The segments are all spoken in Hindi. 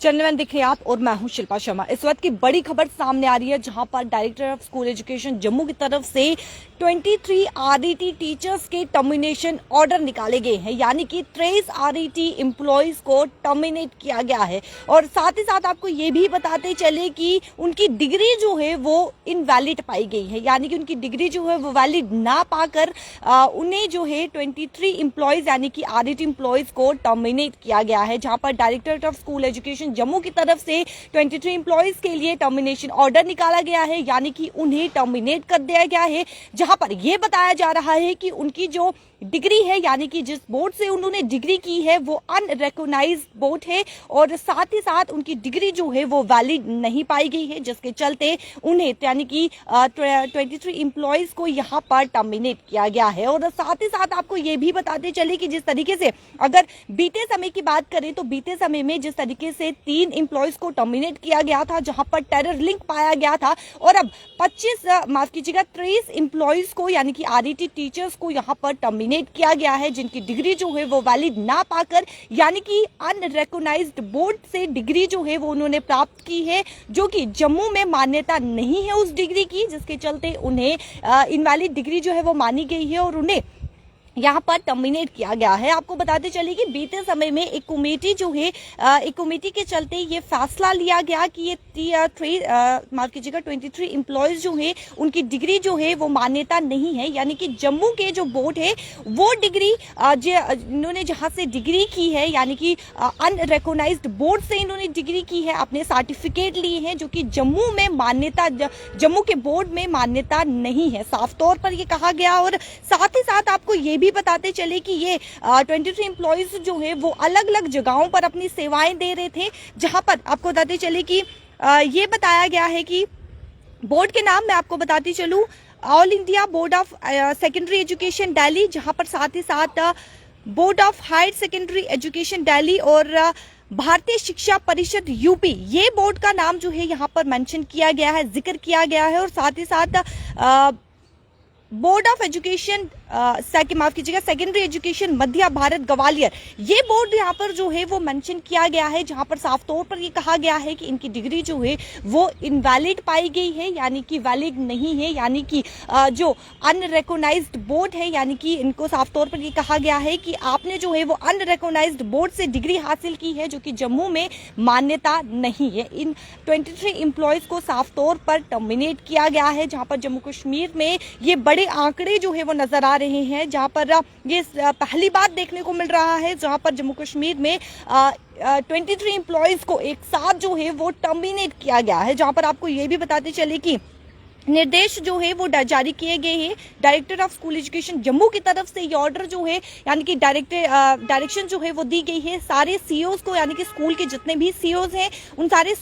चैनल दिख रहे हैं आप और मैं हूं शिल्पा शर्मा। इस वक्त की बड़ी खबर सामने आ रही है जहां पर director of school education Jammu की तरफ से 23 आरईटी टीचर्स के टर्मिनेशन ऑर्डर निकाले गए हैं, यानी कि 23 आरईटी एम्प्लॉयज को टर्मिनेट किया गया है। और साथ ही साथ आपको ये भी बताते चले कि उनकी डिग्री जो है वो इनवैलिड पाई गई है, यानी कि उनकी डिग्री जो है वो वैलिड ना पाकर उन्हें जो है 23 एम्प्लॉयज यानी कि आरईटी एम्प्लॉयज को टर्मिनेट किया गया है। जहां पर director of school education Jammu की तरफ से 23 एम्प्लॉयज के लिए टर्मिनेशन ऑर्डर निकाला गया है, यानी कि उन्हें टर्मिनेट कर दिया गया है। जहां पर यह बताया जा रहा है कि उनकी जो डिग्री है, यानी कि जिस बोर्ड से उन्होंने डिग्री की है वो अनरिकॉग्नाइज्ड बोर्ड है और साथ ही साथ उनकी डिग्री जो है वो वैलिड नहीं पाई गई है, जिसके चलते उन्हें यानी कि 23 एम्प्लॉयज को यहां पर टर्मिनेट किया गया है। और साथ ही साथ आपको ये भी बताते चले कि जिस तरीके से अगर बीते समय की बात करें तो बीते समय में जिस तरीके से 3 एम्प्लॉयज को टर्मिनेट किया गया था जहां पर टेरर लिंक पाया गया था, और अब 23 एम्प्लॉयज को यानी कि आरईटी टीचर्स को यहां पर टर्मिनेट किया गया है, जिनकी डिग्री जो है वो वैलिड ना पाकर यानी कि अनरिकॉग्नाइज्ड बोर्ड से डिग्री जो है वो उन्होंने प्राप्त की है, जो कि जम्मू में मान्यता नहीं है उस डिग्री की, जिसके चलते उन्हें इनवैलिड डिग्री जो है वो मानी गई है और उन्हें यहाँ पर टर्मिनेट किया गया है। आपको बताते चले कि बीते समय में एक कमेटी जो है एक कमेटी के चलते ये फैसला लिया गया कि ये 23 एम्प्लॉयज जो है उनकी डिग्री जो है वो मान्यता नहीं है, यानी कि जम्मू के जो बोर्ड है वो डिग्री इन्होंने जहाँ से डिग्री की है यानी कि अनरिकॉग्नाइज्ड बोर्ड से इन्होंने डिग्री की है, अपने सर्टिफिकेट लिए हैं, जो कि जम्मू में मान्यता जम्मू के बोर्ड में मान्यता नहीं है, साफ तौर पर ये कहा गया। और साथ ही साथ आपको ये भी बताते चले कि ये 23 एम्प्लॉयज जो है वो अलग अलग जगहों पर अपनी सेवाएं दे रहे थे, जहां पर आपको बताते चले कि ये बताया गया है कि बोर्ड के नाम मैं आपको बताती चलूं, All India Board of Secondary Education Delhi, जहां पर साथ ही साथ Board of Higher Secondary Education Delhi और भारतीय शिक्षा परिषद यूपी, ये बोर्ड का नाम जो है यहाँ पर मेंशन किया गया है, जिक्र किया गया है। और साथ ही साथ बोर्ड ऑफ एजुकेशन माफ कीजिएगा सेकेंडरी एजुकेशन मध्य भारत ग्वालियर, ये बोर्ड यहाँ पर जो है वो मेंशन किया गया है, जहाँ पर साफ तौर पर ये कहा गया है कि इनकी डिग्री जो है वो इनवैलिड पाई गई है, यानी कि वैलिड नहीं है, यानी कि जो अनरिकॉग्नाइज्ड बोर्ड है, यानी कि इनको साफ तौर पर ये कहा गया है कि आपने जो है वो अनरिकॉग्नाइज्ड बोर्ड से डिग्री हासिल की है, जो कि जम्मू में मान्यता नहीं है। इन 23 एम्प्लॉयज को साफ तौर पर टर्मिनेट किया गया है, जहाँ पर जम्मू कश्मीर में ये बड़े आंकड़े जो है वो नजर आ रहे हैं, जहां पर ये पहली बार देखने को मिल रहा है जहां पर जम्मू कश्मीर में 23 एम्प्लॉयज को एक साथ जो है वो टर्मिनेट किया गया है। जहां पर आपको ये भी बताते चले कि निर्देश जो है वो जारी किए गए हैं director of school education Jammu की तरफ से। ये ऑर्डर जो है यानी कि डायरेक्शन जो है वो दी गई है सारे सीईओज को, यानी कि स्कूल के जितने भी सीईओज हैं उन सारे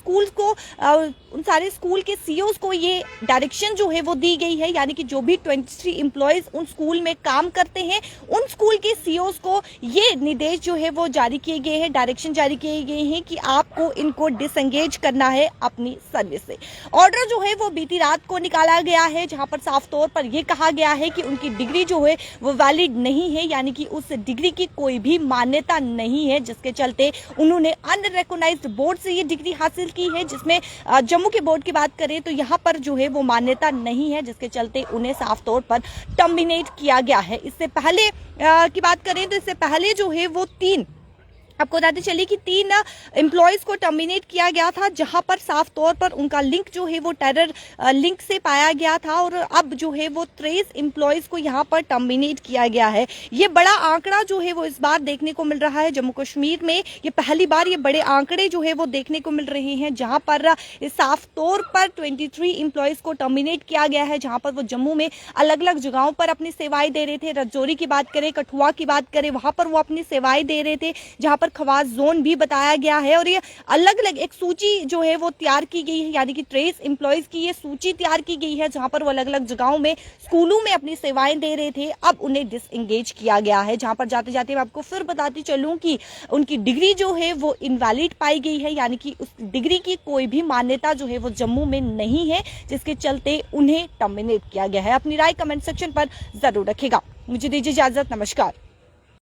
स्कूल के सीईओज को ये डायरेक्शन जो है वो दी गई है, यानी कि जो भी 23 एम्प्लॉयज उन स्कूल में काम करते हैं उन स्कूल के सीईओज को ये निर्देश जो है वो जारी किए गए हैं, डायरेक्शन जारी किए गए हैं कि आपको इनको डिसएंगेज करना है अपनी सर्विस से। ऑर्डर जो है वो बीती रात को निकाला गया है, जहां पर साफ तौर पर यह कहा गया है कि उनकी डिग्री जो है वो वैलिड नहीं है, यानी कि उस डिग्री की कोई भी मान्यता नहीं है, जिसके चलते उन्होंने अनरिकॉग्नाइज्ड बोर्ड से ये डिग्री हासिल की है। जिसमें जम्मू के बोर्ड की बात करें तो यहाँ पर जो है वो मान्यता नहीं है, जिसके चलते उन्हें साफ तौर पर टर्मिनेट किया गया है। इससे पहले की बात करें तो इससे पहले जो है वो आपको बताते चलिए कि 3 एम्प्लॉयज को टर्मिनेट किया गया था, जहां पर साफ तौर पर उनका लिंक जो है वो टेरर लिंक से पाया गया था, और अब जो है वो 23 एम्प्लॉयज को यहां पर टर्मिनेट किया गया है। ये बड़ा आंकड़ा जो है वो इस बार देखने को मिल रहा है जम्मू कश्मीर में, ये पहली बार ये बड़े आंकड़े जो है वो देखने को मिल रहे हैं, जहां पर साफ तौर पर 23 एम्प्लॉयज को टर्मिनेट किया गया है, जहां पर वो जम्मू में अलग अलग जगहों पर अपनी सेवाएं दे रहे थे। रजौरी की बात करें, कठुआ की बात करें, वहां पर वो अपनी सेवाएं दे रहे थे, जहां पर खवास जोन भी बताया गया है। और ये अलग अलग एक सूची जो है वो तैयार की गई है, यानी कि 23 एम्प्लॉयज की ये सूची तैयार की गई है, जहां पर वो अलग अलग जगहों में स्कूलों में अपनी सेवाएं दे रहे थे। अब उन्हें डिसएंगेज किया गया है, जहां पर जाते जाते मैं आपको फिर बताती चलूं कि उनकी डिग्री जो है वो इनवैलिड पाई गई है, यानी कि उस डिग्री की कोई भी मान्यता जो है वो जम्मू में नहीं है, जिसके चलते उन्हें टर्मिनेट किया गया है। अपनी राय कमेंट सेक्शन पर जरूर रखेगा। मुझे दीजिए इजाजत, नमस्कार।